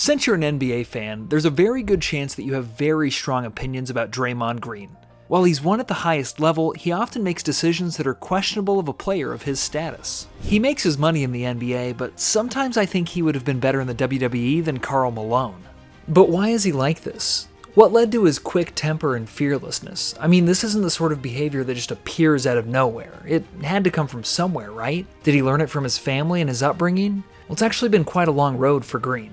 Since you're an NBA fan, there's a very good chance that you have very strong opinions about Draymond Green. While he's won at the highest level, he often makes decisions that are questionable of a player of his status. He makes his money in the NBA, but sometimes I think he would have been better in the WWE than Karl Malone. But why is he like this? What led to his quick temper and fearlessness? I mean, this isn't the sort of behavior that just appears out of nowhere. It had to come from somewhere, right? Did he learn it from his family and his upbringing? Well, it's actually been quite a long road for Green.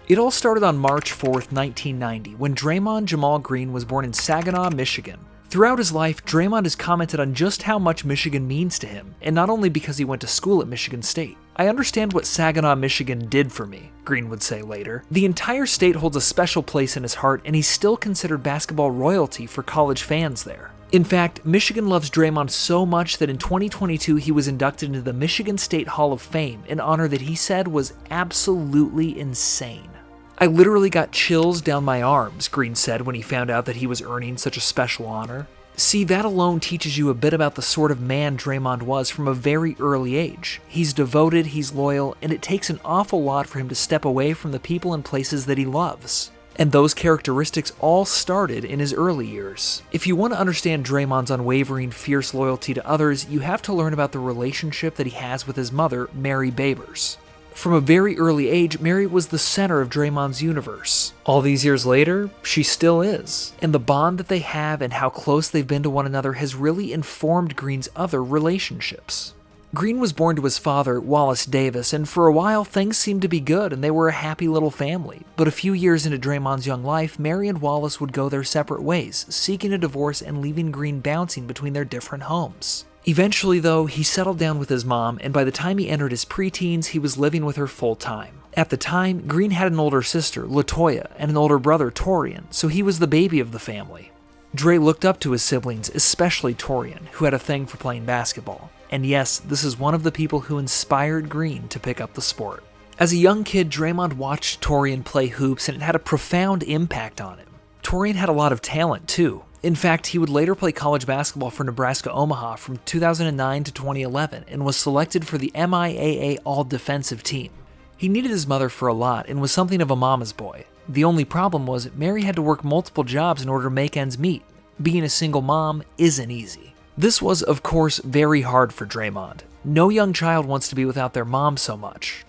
It all started on March 4th, 1990, when Draymond Jamal Green was born in Saginaw, Michigan. Throughout his life, Draymond has commented on just how much Michigan means to him, and not only because he went to school at Michigan State. "I understand what Saginaw, Michigan did for me," Green would say later. The entire state holds a special place in his heart, and he's still considered basketball royalty for college fans there. In fact, Michigan loves Draymond so much that in 2022 he was inducted into the Michigan State Hall of Fame, an honor that he said was absolutely insane. "I literally got chills down my arms," Green said when he found out that he was earning such a special honor. See, that alone teaches you a bit about the sort of man Draymond was from a very early age. He's devoted, he's loyal, and it takes an awful lot for him to step away from the people and places that he loves. And those characteristics all started in his early years. If you want to understand Draymond's unwavering, fierce loyalty to others, you have to learn about the relationship that he has with his mother, Mary Babers. From a very early age, Mary was the center of Draymond's universe. All these years later, she still is. And the bond that they have and how close they've been to one another has really informed Green's other relationships. Green was born to his father, Wallace Davis, and for a while things seemed to be good and they were a happy little family. But a few years into Draymond's young life, Mary and Wallace would go their separate ways, seeking a divorce and leaving Green bouncing between their different homes. Eventually, though, he settled down with his mom, and by the time he entered his preteens, he was living with her full-time. At the time, Green had an older sister, LaToya, and an older brother, Torian, so he was the baby of the family. Dre looked up to his siblings, especially Torian, who had a thing for playing basketball. And yes, this is one of the people who inspired Green to pick up the sport. As a young kid, Draymond watched Torian play hoops, and it had a profound impact on him. Torian had a lot of talent, too. In fact, he would later play college basketball for Nebraska Omaha from 2009 to 2011 and was selected for the MIAA All-Defensive Team. He needed his mother for a lot and was something of a mama's boy. The only problem was Mary had to work multiple jobs in order to make ends meet. Being a single mom isn't easy. This was, of course, very hard for Draymond. No young child wants to be without their mom so much.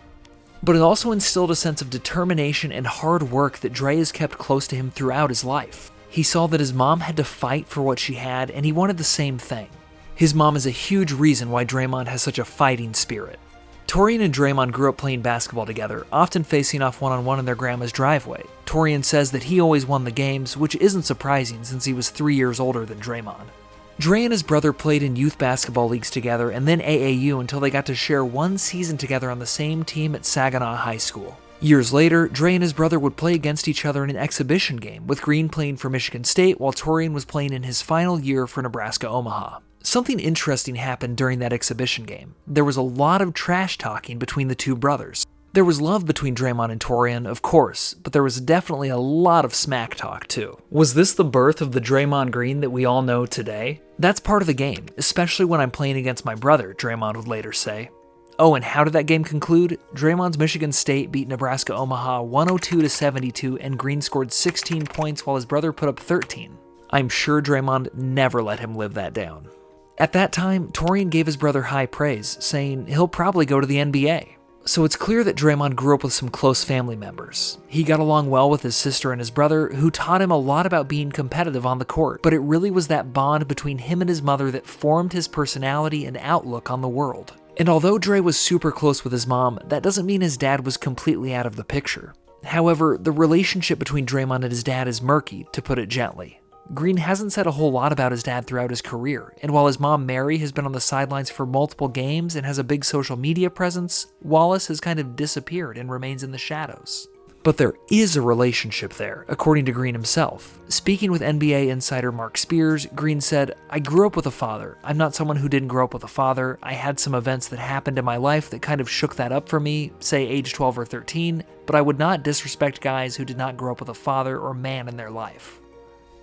But it also instilled a sense of determination and hard work that Dre has kept close to him throughout his life. He saw that his mom had to fight for what she had, and he wanted the same thing. His mom is a huge reason why Draymond has such a fighting spirit. Torian and Draymond grew up playing basketball together, often facing off one-on-one in their grandma's driveway. Torian says that he always won the games, which isn't surprising since he was 3 years older than Draymond. Dre and his brother played in youth basketball leagues together and then AAU until they got to share one season together on the same team at Saginaw High School. Years later, Dre and his brother would play against each other in an exhibition game, with Green playing for Michigan State while Torian was playing in his final year for Nebraska Omaha. Something interesting happened during that exhibition game. There was a lot of trash talking between the two brothers. There was love between Draymond and Torian, of course, but there was definitely a lot of smack talk too. Was this the birth of the Draymond Green that we all know today? That's part of the game, especially when I'm playing against my brother, Draymond would later say. Oh, and how did that game conclude? Draymond's Michigan State beat Nebraska Omaha 102-72, and Green scored 16 points while his brother put up 13. I'm sure Draymond never let him live that down. At that time, Torian gave his brother high praise, saying he'll probably go to the NBA. So it's clear that Draymond grew up with some close family members. He got along well with his sister and his brother, who taught him a lot about being competitive on the court, but it really was that bond between him and his mother that formed his personality and outlook on the world. And although Dre was super close with his mom, that doesn't mean his dad was completely out of the picture. However, the relationship between Draymond and his dad is murky, to put it gently. Green hasn't said a whole lot about his dad throughout his career, and while his mom Mary has been on the sidelines for multiple games and has a big social media presence, Wallace has kind of disappeared and remains in the shadows. But there is a relationship there, according to Green himself. Speaking with NBA insider Mark Spears, Green said, "I grew up with a father. I'm not someone who didn't grow up with a father. I had some events that happened in my life that kind of shook that up for me, say age 12 or 13, but I would not disrespect guys who did not grow up with a father or man in their life."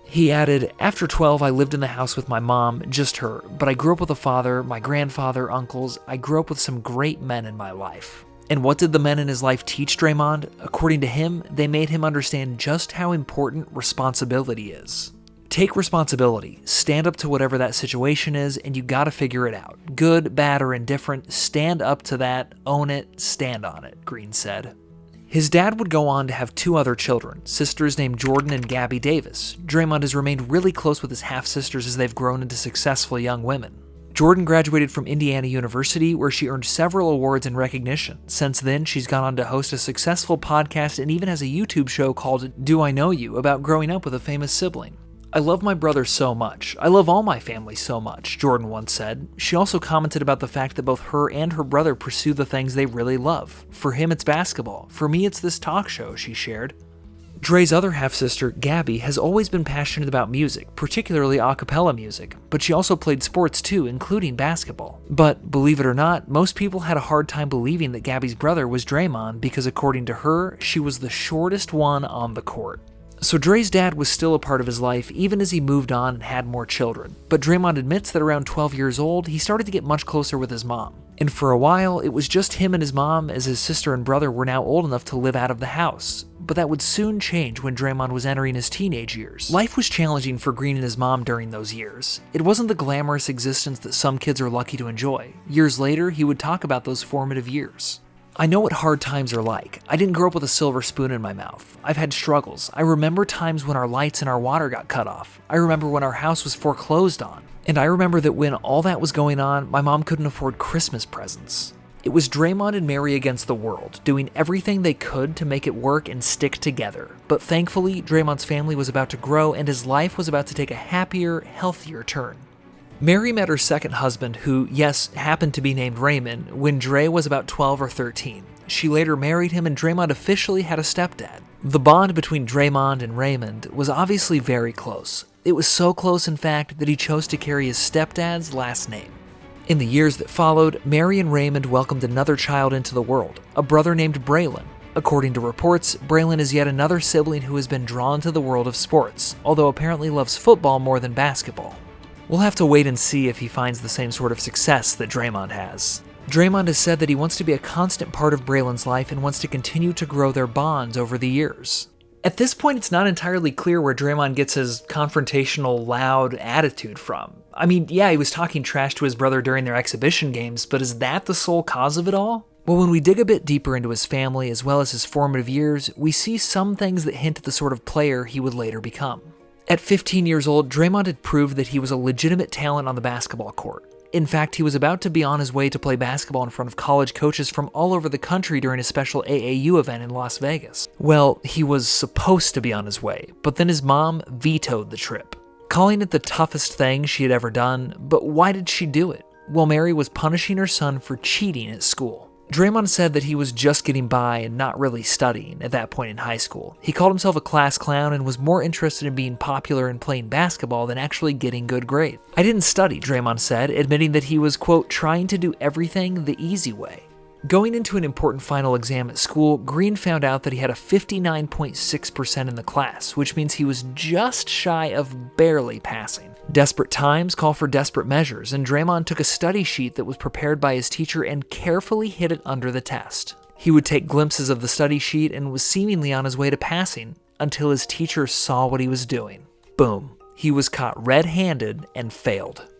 He added, "After 12, I lived in the house with my mom, just her, but I grew up with a father, my grandfather, uncles. I grew up with some great men in my life." And what did the men in his life teach Draymond? According to him, they made him understand just how important responsibility is. Take responsibility, stand up to whatever that situation is, and you gotta figure it out. Good, bad, or indifferent, stand up to that, own it, stand on it, Green said. His dad would go on to have 2 other children, sisters named Jordan and Gabby Davis. Draymond has remained really close with his half-sisters as they've grown into successful young women. Jordan graduated from Indiana University, where she earned several awards and recognition. Since then, she's gone on to host a successful podcast and even has a YouTube show called Do I Know You, about growing up with a famous sibling. I love my brother so much. I love all my family so much, Jordan once said. She also commented about the fact that both her and her brother pursue the things they really love. For him, it's basketball. For me, it's this talk show, she shared. Dre's other half-sister, Gabby, has always been passionate about music, particularly a cappella music, but she also played sports too, including basketball. But, believe it or not, most people had a hard time believing that Gabby's brother was Draymond because, according to her, she was the shortest one on the court. So Dre's dad was still a part of his life even as he moved on and had more children, but Draymond admits that around 12 years old, he started to get much closer with his mom. And for a while, it was just him and his mom, as his sister and brother were now old enough to live out of the house. But that would soon change when Draymond was entering his teenage years. Life was challenging for Green and his mom during those years. It wasn't the glamorous existence that some kids are lucky to enjoy. Years later, he would talk about those formative years. I know what hard times are like. I didn't grow up with a silver spoon in my mouth. I've had struggles. I remember times when our lights and our water got cut off. I remember when our house was foreclosed on. And I remember that when all that was going on, my mom couldn't afford Christmas presents. It was Draymond and Mary against the world, doing everything they could to make it work and stick together. But thankfully, Draymond's family was about to grow and his life was about to take a happier, healthier turn. Mary met her second husband, who, yes, happened to be named Raymond, when Dre was about 12 or 13. She later married him and Draymond officially had a stepdad. The bond between Draymond and Raymond was obviously very close. It was so close, in fact, that he chose to carry his stepdad's last name. In the years that followed, Mary and Raymond welcomed another child into the world, a brother named Braylon. According to reports, Braylon is yet another sibling who has been drawn to the world of sports, although apparently loves football more than basketball. We'll have to wait and see if he finds the same sort of success that Draymond has. Draymond has said that he wants to be a constant part of Braylon's life and wants to continue to grow their bonds over the years. At this point, it's not entirely clear where Draymond gets his confrontational, loud attitude from. I mean, yeah, he was talking trash to his brother during their exhibition games, but is that the sole cause of it all? Well, when we dig a bit deeper into his family as well as his formative years, we see some things that hint at the sort of player he would later become. At 15 years old, Draymond had proved that he was a legitimate talent on the basketball court. In fact, he was about to be on his way to play basketball in front of college coaches from all over the country during a special AAU event in Las Vegas. Well, he was supposed to be on his way, but then his mom vetoed the trip, calling it the toughest thing she had ever done. But why did she do it? Well, Mary was punishing her son for cheating at school. Draymond said that he was just getting by and not really studying at that point in high school. He called himself a class clown and was more interested in being popular and playing basketball than actually getting good grades. I didn't study, Draymond said, admitting that he was, quote, trying to do everything the easy way. Going into an important final exam at school, Green found out that he had a 59.6% in the class, which means he was just shy of barely passing. Desperate times call for desperate measures, and Draymond took a study sheet that was prepared by his teacher and carefully hid it under the test. He would take glimpses of the study sheet and was seemingly on his way to passing until his teacher saw what he was doing. Boom. He was caught red-handed and failed.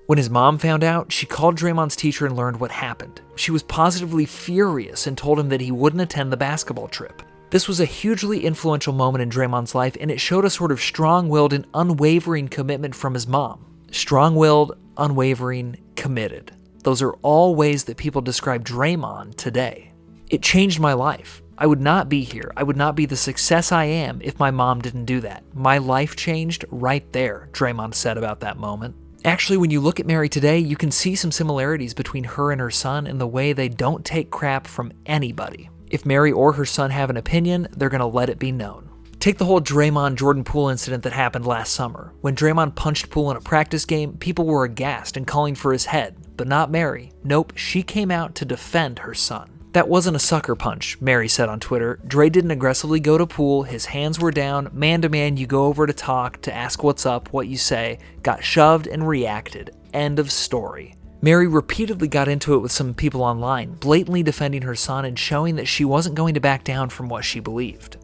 When his mom found out, she called Draymond's teacher and learned what happened. She was positively furious and told him that he wouldn't attend the basketball trip. This was a hugely influential moment in Draymond's life, and it showed a sort of strong-willed and unwavering commitment from his mom. Strong-willed, unwavering, committed. Those are all ways that people describe Draymond today. It changed my life. I would not be here. I would not be the success I am if my mom didn't do that. My life changed right there, Draymond said about that moment. Actually, when you look at Mary today, you can see some similarities between her and her son in the way they don't take crap from anybody. If Mary or her son have an opinion, they're going to let it be known. Take the whole Draymond-Jordan Poole incident that happened last summer. When Draymond punched Poole in a practice game, people were aghast and calling for his head, but not Mary. Nope, she came out to defend her son. That wasn't a sucker punch, Mary said on Twitter. Dre didn't aggressively go to Poole, his hands were down, man to man, you go over to talk, to ask what's up, what you say, got shoved and reacted. End of story. Mary repeatedly got into it with some people online, blatantly defending her son and showing that she wasn't going to back down from what she believed.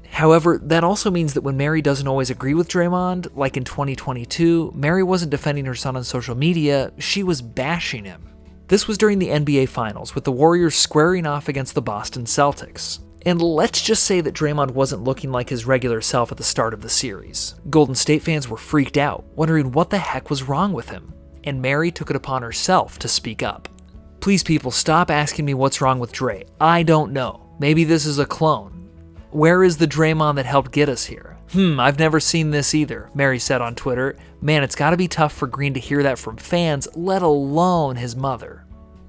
However, that also means that when Mary doesn't always agree with Draymond, like in 2022, Mary wasn't defending her son on social media, she was bashing him. This was during the NBA Finals, with the Warriors squaring off against the Boston Celtics. And let's just say that Draymond wasn't looking like his regular self at the start of the series. Golden State fans were freaked out, wondering what the heck was wrong with him. And Mary took it upon herself to speak up. Please people, stop asking me what's wrong with Dre. I don't know. Maybe this is a clone. Where is the Draymond that helped get us here? I've never seen this either, Mary said on Twitter. Man, it's gotta be tough for Green to hear that from fans, let alone his mother.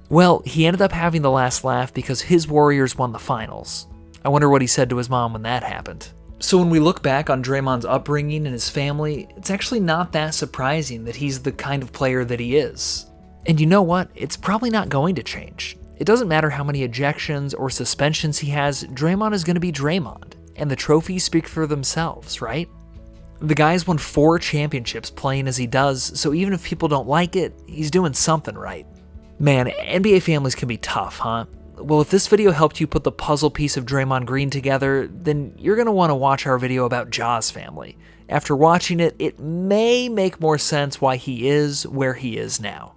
Well, he ended up having the last laugh because his Warriors won the finals. I wonder what he said to his mom when that happened. So when we look back on Draymond's upbringing and his family, it's actually not that surprising that he's the kind of player that he is. And you know what? It's probably not going to change. It doesn't matter how many ejections or suspensions he has, Draymond is going to be Draymond, and the trophies speak for themselves, right? The guy's won 4 championships playing as he does, so even if people don't like it, he's doing something right. Man, NBA families can be tough, huh? Well, if this video helped you put the puzzle piece of Draymond Green together, then you're going to want to watch our video about Ja's family. After watching it, it may make more sense why he is where he is now.